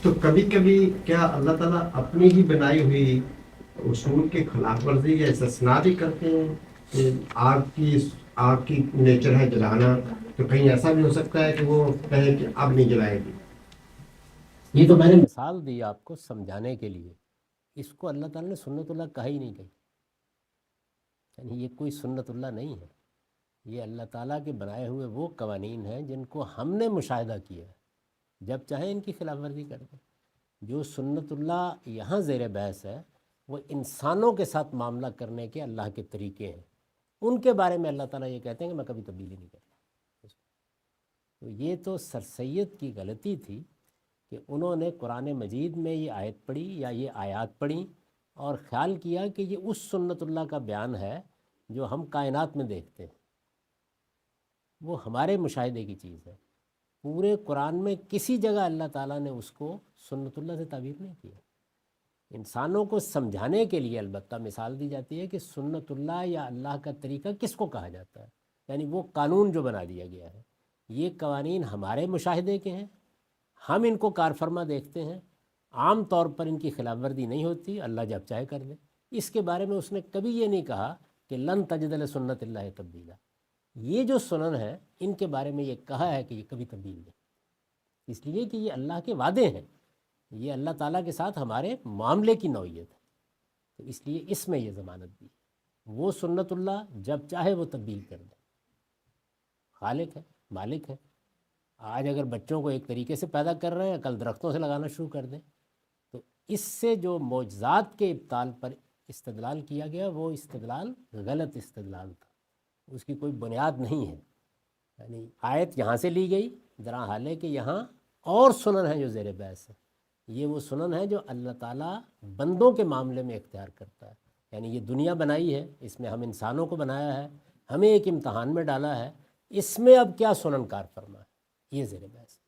تو کبھی کبھی کیا اللہ تعالیٰ اپنی ہی بنائی ہوئی اصول کے خلاف ورزی یا استثنا بھی کرتے ہیں کہ آگ کی نیچر ہے جلانا، تو کہیں ایسا بھی ہو سکتا ہے کہ وہ کہے کہ اب نہیں جلائے گی؟ یہ تو میں نے مثال دی آپ کو سمجھانے کے لیے، اس کو اللہ تعالیٰ نے سنت اللہ کہا ہی نہیں کہیں، یعنی یہ کوئی سنت اللہ نہیں ہے، یہ اللہ تعالیٰ کے بنائے ہوئے وہ قوانین ہیں جن کو ہم نے مشاہدہ کیا ہے، جب چاہے ان کی خلاف ورزی کر دیں۔ جو سنت اللہ یہاں زیر بحث ہے وہ انسانوں کے ساتھ معاملہ کرنے کے اللہ کے طریقے ہیں، ان کے بارے میں اللہ تعالیٰ یہ کہتے ہیں کہ میں کبھی تبدیلی نہیں کرتا۔ تو یہ تو سر سید کی غلطی تھی کہ انہوں نے قرآن مجید میں یہ آیت پڑھی یا یہ آیات پڑھیں اور خیال کیا کہ یہ اس سنت اللہ کا بیان ہے جو ہم کائنات میں دیکھتے ہیں، وہ ہمارے مشاہدے کی چیز ہے۔ پورے قرآن میں کسی جگہ اللہ تعالیٰ نے اس کو سنت اللہ سے تعبیر نہیں کیا۔ انسانوں کو سمجھانے کے لیے البتہ مثال دی جاتی ہے کہ سنت اللہ یا اللہ کا طریقہ کس کو کہا جاتا ہے، یعنی وہ قانون جو بنا دیا گیا ہے، یہ قوانین ہمارے مشاہدے کے ہیں، ہم ان کو کار فرما دیکھتے ہیں، عام طور پر ان کی خلاف ورزی نہیں ہوتی، اللہ جب چاہے کر دے۔ اس کے بارے میں اس نے کبھی یہ نہیں کہا کہ لن تجد لسنت اللہ تبدیلا، یہ جو سنن ہے ان کے بارے میں یہ کہا ہے کہ یہ کبھی تبدیل نہیں، اس لیے کہ یہ اللہ کے وعدے ہیں، یہ اللہ تعالیٰ کے ساتھ ہمارے معاملے کی نوعیت ہے، تو اس لیے اس میں یہ ضمانت دی ہے۔ وہ سنت اللہ جب چاہے وہ تبدیل کر دے، خالق ہے، مالک ہے۔ آج اگر بچوں کو ایک طریقے سے پیدا کر رہے ہیں، کل درختوں سے لگانا شروع کر دیں، تو اس سے جو معجزات کے ابطال پر استدلال کیا گیا وہ استدلال غلط استدلال تھا، اس کی کوئی بنیاد نہیں ہے۔ یعنی آیت یہاں سے لی گئی، درا حال ہے کہ یہاں اور سنن ہیں جو زیر بحث ہے، یہ وہ سنن ہے جو اللہ تعالیٰ بندوں کے معاملے میں اختیار کرتا ہے۔ یعنی یہ دنیا بنائی ہے، اس میں ہم انسانوں کو بنایا ہے، ہمیں ایک امتحان میں ڈالا ہے، اس میں اب کیا سنن کار فرما ہے، یہ زیر بحث ہے۔